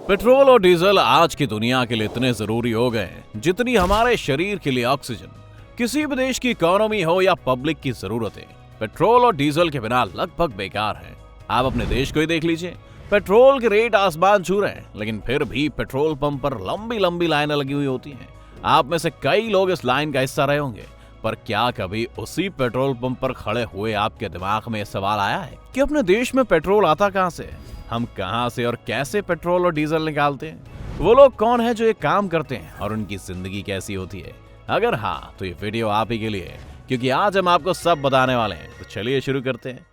Petrol और diesel आज की दुनिया के लिए इतने जरूरी हो गए हैं जितनी हमारे शरीर के लिए ऑक्सीजन। किसी भी देश की इकोनॉमी हो या पब्लिक की जरूरतें, पेट्रोल और डीजल के बिना लगभग बेकार हैं। आप अपने देश को ही देख लीजिए, पेट्रोल के रेट आसमान छू रहे हैं, लेकिन फिर भी पेट्रोल पंप पर लंबी लंबी लाइनें लगी हुई होती हैं। आप में से कई लोग इस लाइन का हिस्सा रहे होंगे, पर क्या कभी उसी पेट्रोल पंप पर खड़े हुए आपके दिमाग में यह सवाल आया है कि अपने देश में पेट्रोल आता कहां से? हम कहां से और कैसे पेट्रोल और डीजल निकालते हैं? वो लोग कौन है जो ये काम करते हैं और उनकी जिंदगी कैसी होती है? अगर हाँ, तो ये वीडियो आप ही के लिए है, क्योंकि आज हम आपको सब बताने वाले हैं। तो चलिए शुरू करते हैं।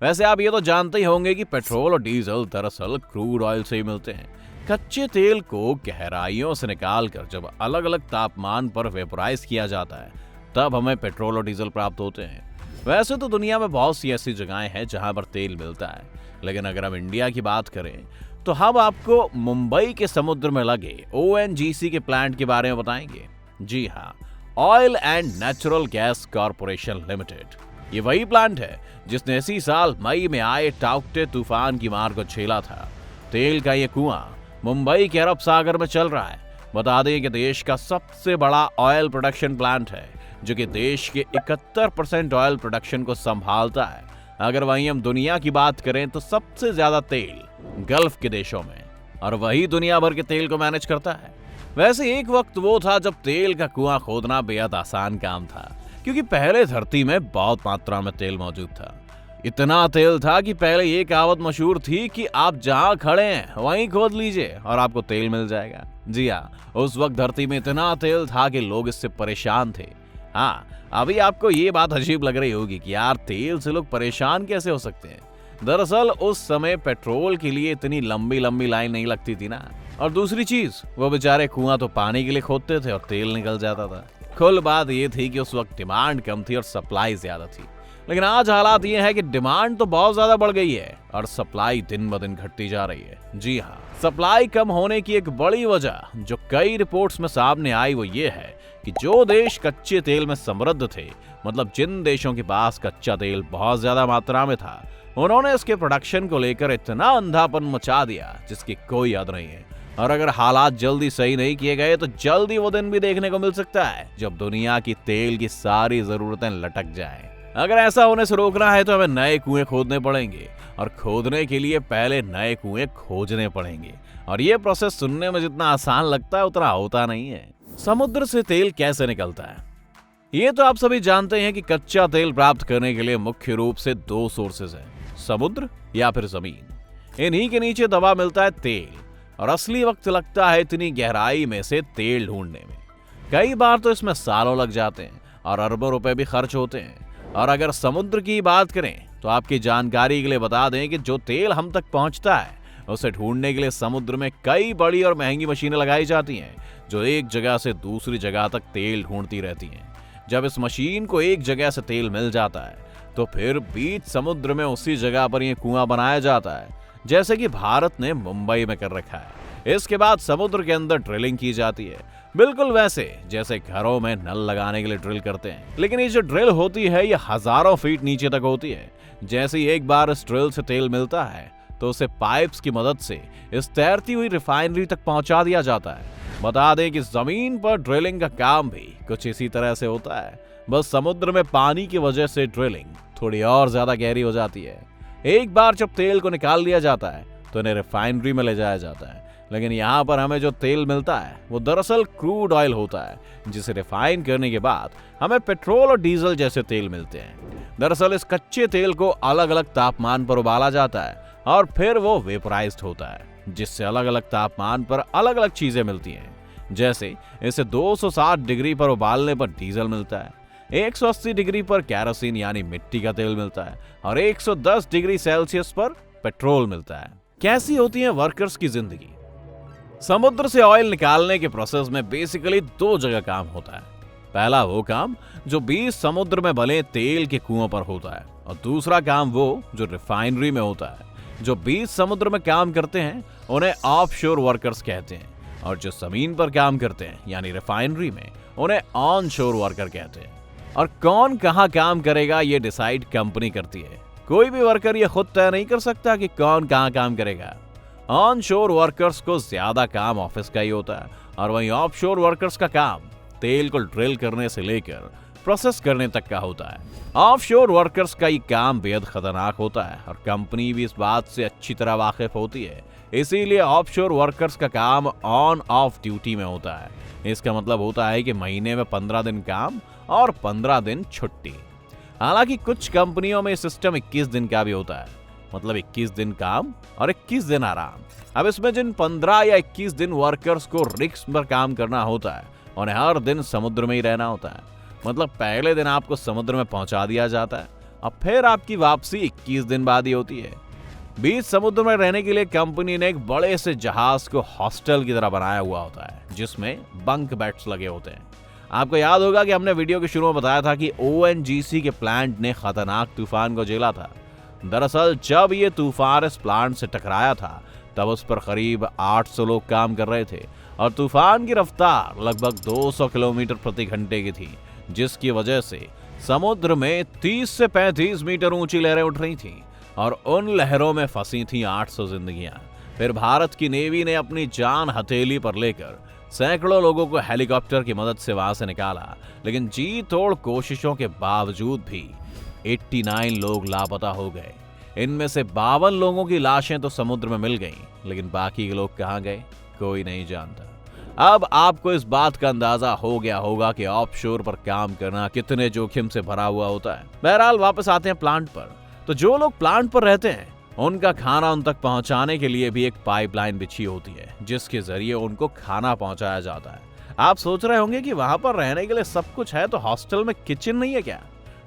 वैसे आप ये तो जानते ही होंगे कि पेट्रोल और डीजल दरअसल क्रूड ऑयल से ही मिलते हैं। कच्चे तेल को गहराइयों से निकालकर जब अलग अलग तापमान पर वेपोराइज किया जाता है, तब हमें पेट्रोल और डीजल प्राप्त होते हैं। वैसे तो दुनिया में बहुत सी ऐसी जगहें हैं जहां पर तेल मिलता है, लेकिन अगर हम इंडिया की बात करें तो हम आपको मुंबई के समुद्र में लगे ONGC के प्लांट के बारे में बताएंगे। जी हाँ, oil and natural gas corporation limited. ये वही प्लांट है जिसने इसी साल मई में आए टाउक्टे तूफान की मार को झेला था। तेल का ये कुआं मुंबई के अरब सागर में चल रहा है। बता दें कि देश का सबसे बड़ा ऑयल प्रोडक्शन प्लांट है, जो कि देश के 71% ऑयल प्रोडक्शन को संभालता है। अगर वहीं हम दुनिया की बात करें तो सबसे ज्यादा तेल गल्फ के देशों में, और वही दुनिया भर के तेल को मैनेज करता है। वैसे एक वक्त वो था जब तेल का कुआं खोदना बेहद आसान काम था, क्योंकि पहले धरती में बहुत मात्रा में तेल मौजूद था। इतना तेल था कि पहले ये कहावत मशहूर थी कि आप जहां खड़े हैं वहीं खोद लीजिए और आपको तेल मिल जाएगा। जी हाँ, उस वक्त धरती में इतना तेल था कि लोग इससे परेशान थे। हाँ, अभी आपको ये बात अजीब लग रही होगी कि यार तेल से लोग परेशान कैसे हो सकते हैं। दरअसल उस समय पेट्रोल के लिए इतनी लंबी लंबी लाइन नहीं लगती थी ना, और दूसरी चीज, वो बेचारे कुआं तो पानी के लिए खोदते थे और तेल निकल जाता था। कुल बात ये थी कि उस वक्त डिमांड कम थी और सप्लाई ज्यादा थी। लेकिन आज हालात ये है कि डिमांड तो बहुत ज्यादा बढ़ गई है और सप्लाई दिन ब दिन घटती जा रही है। जी हाँ, सप्लाई कम होने की एक बड़ी वजह जो कई रिपोर्ट्स में सामने आई वो ये है कि जो देश कच्चे तेल में समृद्ध थे, मतलब जिन देशों के पास कच्चा तेल बहुत ज्यादा मात्रा में था, उन्होंने इसके प्रोडक्शन को लेकर इतना अंधापन मचा दिया जिसकी कोई याद नहीं है। और अगर हालात जल्दी सही नहीं किए गए तो जल्दी वो दिन भी देखने को मिल सकता है जब दुनिया की तेल की सारी जरूरतें लटक जाएं। अगर ऐसा होने से रोकना है तो हमें नए कुएं खोदने पड़ेंगे, और खोदने के लिए पहले नए कुएं खोजने पड़ेंगे। और ये प्रोसेस सुनने में जितना आसान लगता है उतना होता नहीं है। समुद्र से तेल कैसे निकलता है? ये तो आप सभी जानते हैं कि कच्चा तेल प्राप्त करने के लिए मुख्य रूप से दो सोर्सेज हैं, समुद्र या फिर जमीन। इन्हीं के नीचे दबा मिलता है तेल, और असली वक्त लगता है इतनी गहराई में से तेल ढूंढने में। कई बार तो इसमें सालों लग जाते हैं और अरबों रुपए भी खर्च होते हैं। और अगर समुद्र की बात करें तो आपकी जानकारी के लिए बता दें कि जो तेल हम तक पहुंचता है उसे ढूंढने के लिए समुद्र में कई बड़ी और महंगी मशीनें लगाई जाती हैं, जो एक जगह से दूसरी जगह तक तेल ढूंढती रहती हैं। जब इस मशीन को एक जगह से तेल मिल जाता है तो फिर बीच समुद्र में उसी जगह पर यह कुआं बनाया जाता है, जैसे कि भारत ने मुंबई में कर रखा है। इसके बाद समुद्र के अंदर ड्रिलिंग की जाती है, बिल्कुल वैसे जैसे घरों में नल लगाने के लिए ड्रिल करते हैं। लेकिन ये जो ड्रिल होती है ये हजारों फीट नीचे तक होती है। जैसे ही एक बार इस ड्रिल से तेल मिलता है तो उसे पाइप्स की मदद से इस तैरती हुई रिफाइनरी तक पहुंचा दिया जाता है। बता दें कि जमीन पर ड्रिलिंग का काम भी कुछ इसी तरह से होता है, बस समुद्र में पानी की वजह से ड्रिलिंग थोड़ी और ज्यादा गहरी हो जाती है। एक बार जब तेल को निकाल लिया जाता है तो इन्हें रिफाइनरी में ले जाया जाता है। लेकिन यहाँ पर हमें जो तेल मिलता है वो दरअसल क्रूड ऑयल होता है, जिसे रिफाइन करने के बाद हमें पेट्रोल और डीजल जैसे तेल मिलते हैं। दरअसल इस कच्चे तेल को अलग अलग तापमान पर उबाला जाता है और फिर वो वेपराइज्ड होता है, जिससे अलग अलग तापमान पर अलग अलग चीजें मिलती हैं। जैसे इसे 260 डिग्री पर उबालने पर डीजल मिलता है, 180 डिग्री पर कैरोसिन यानी मिट्टी का तेल मिलता है, और 110 डिग्री सेल्सियस पर पेट्रोल मिलता है। कैसी होती है वर्कर्स की जिंदगी? समुद्र से ऑयल निकालने के प्रोसेस में बेसिकली दो जगह काम होता है। पहला वो काम जो बीच समुद्र में बने तेल के कुओं पर होता है, और दूसरा काम वो जो रिफाइनरी में होता है। जो बीच समुद्र में काम करते हैं उन्हें ऑफशोर वर्कर्स कहते हैं, और जो जमीन पर काम करते हैं यानी रिफाइनरी में उन्हें ऑनशोर वर्कर कहते हैं। और कौन कहाँ काम करेगा ये डिसाइड कंपनी करती है। कोई भी वर्कर ये खुद तय नहीं कर सकता कि कौन कहाँ काम करेगा। ऑन शोर वर्कर्स को ज्यादा काम ऑफिस का ही होता है और वहीं ऑफ शोर वर्कर्स का काम तेल को ड्रिल करने से लेकर प्रोसेस करने तक का होता है। ऑफ शोर वर्कर्स का ये काम बेहद खतरनाक होता है और कंपनी भी इस बात से अच्छी तरह वाकिफ होती है, इसीलिए ऑफ शोर वर्कर्स का काम ऑन ऑफ ड्यूटी में होता है। इसका मतलब होता है कि महीने में 15 दिन काम और 15 दिन छुट्टी। हालांकि कुछ कंपनियों में सिस्टम 21 दिन का भी होता है, मतलब 21 दिन काम और 21 दिन आराम। अब इसमें जिन 15 या 21 दिन वर्कर्स को रिस्क पर काम करना होता है उन्हें हर दिन समुद्र में ही रहना होता है। मतलब पहले दिन आपको समुद्र में पहुंचा दिया जाता है और फिर आपकी वापसी 21 दिन बाद ही होती है। बीच समुद्र में रहने के लिए कंपनी ने एक बड़े से जहाज को हॉस्टल की तरह बनाया हुआ होता है जिसमें बंक बेड्स लगे होते हैं। आपको याद होगा कि हमने वीडियो के शुरू में बताया था कि ओएनजीसी के प्लांट ने खतरनाक तूफान को झेला था। दरअसल जब ये तूफान इस प्लांट से टकराया था तब उस पर करीब 800 लोग काम कर रहे थे और तूफान की रफ्तार लगभग 200 किलोमीटर प्रति घंटे की थी, जिसकी वजह से समुद्र में 30 से 35 मीटर ऊंची लहरें उठ रही थीं और उन लहरों में फंसी थीं 800 जिंदगियां। फिर भारत की नेवी ने अपनी जान हथेली पर लेकर सैकड़ों लोगों को हेलीकॉप्टर की मदद से वहां से निकाला, लेकिन जी तोड़ कोशिशों के बावजूद भी 89 लोग लापता हो गए। इनमें से 52 लोगों की लाशें तो समुद्र में मिल गईं, लेकिन बाकी के लोग कहां गए कोई नहीं जानता। अब आपको इस बात का अंदाजा हो गया होगा कि ऑफशोर पर काम करना कितने जोखिम से भरा हुआ होता है। बहरहाल वापस आते हैं प्लांट पर। तो जो लोग प्लांट पर रहते हैं उनका खाना उन तक पहुंचाने के लिए भी एक पाइपलाइन बिछी होती है जिसके जरिए उनको खाना पहुंचाया जाता है। आप सोच रहे होंगे कि वहां पर रहने के लिए सब कुछ है तो हॉस्टल में किचन नहीं है क्या?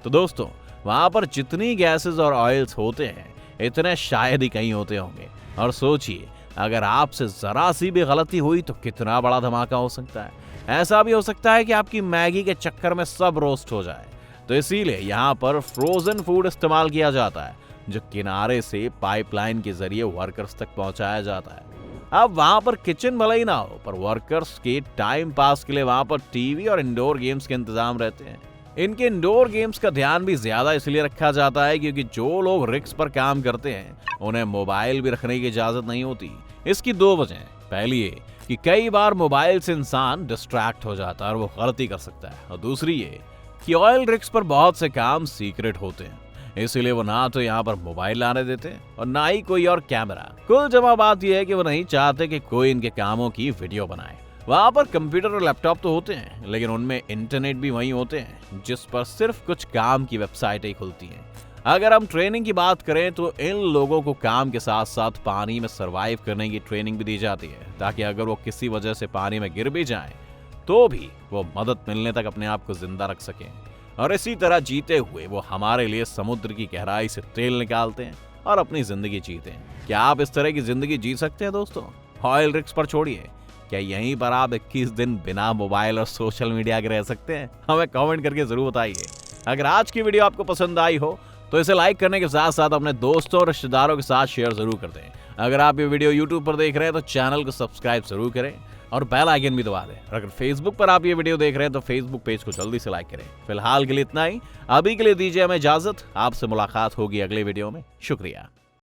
तो दोस्तों, वहां पर जितनी गैसेस और ऑयल्स होते हैं इतने शायद ही कहीं होते होंगे। और सोचिए, अगर आपसे जरा सी भी गलती हुई तो कितना बड़ा धमाका हो सकता है। ऐसा भी हो सकता है कि आपकी मैगी के चक्कर में सब रोस्ट हो जाए। तो इसीलिए यहाँ पर फ्रोजन फूड इस्तेमाल किया जाता है जो किनारे से पाइपलाइन के जरिए वर्कर्स तक पहुंचाया जाता है। अब वहां पर किचन भले ही ना हो, पर वर्कर्स के टाइम पास के लिए वहां पर टीवी और इंडोर गेम्स के इंतजाम रहते हैं। इनके इंडोर गेम्स का ध्यान भी ज्यादा इसलिए रखा जाता है क्योंकि जो लोग रिक्स पर काम करते हैं उन्हें मोबाइल भी रखने की इजाजत नहीं होती। इसकी दो वजह। पहली ये कि कई बार मोबाइल से इंसान डिस्ट्रैक्ट हो जाता है और वो गलती कर सकता है, और दूसरी ये कि ऑयल रिग्स पर बहुत से काम सीक्रेट होते हैं, इसीलिए वो ना तो यहाँ पर मोबाइल लाने देते और ना ही कोई और कैमरा। कुल जमा बात यह है कि वो नहीं चाहते कि कोई इनके कामों की वीडियो बनाए। वहां पर कंप्यूटर और लैपटॉप तो होते हैं, लेकिन उनमें इंटरनेट भी वही होते हैं जिस पर सिर्फ कुछ काम की वेबसाइटें खुलती हैं। अगर हम ट्रेनिंग की बात करें तो इन लोगों को काम के साथ साथ पानी में सरवाइव करने की ट्रेनिंग भी दी जाती है, ताकि अगर वो किसी वजह से पानी में गिर भी जाएं तो भी वो मदद मिलने तक अपने आप को जिंदा रख सकें। और इसी तरह जीते हुए वो हमारे लिए समुद्र की गहराई से तेल निकालते हैं और अपनी जिंदगी जीते हैं। क्या आप इस तरह की जिंदगी जी सकते हैं दोस्तों? ऑयल रिग्स पर छोड़िए, क्या यहीं पर आप 21 दिन बिना मोबाइल और सोशल मीडिया के रह सकते हैं? हमें कमेंट करके जरूर बताइए। अगर आज की वीडियो आपको पसंद आई हो तो इसे लाइक करने के साथ साथ अपने दोस्तों और रिश्तेदारों के साथ शेयर जरूर कर दें। अगर आप ये वीडियो YouTube पर देख रहे हैं तो चैनल को सब्सक्राइब जरूर करें और बेल आइकन भी दबा दें। और अगर Facebook पर आप ये वीडियो देख रहे हैं तो Facebook पेज को जल्दी से लाइक करें। फिलहाल के लिए इतना ही। अभी के लिए दीजिए हमें इजाजत। आपसे मुलाकात होगी अगले वीडियो में। शुक्रिया।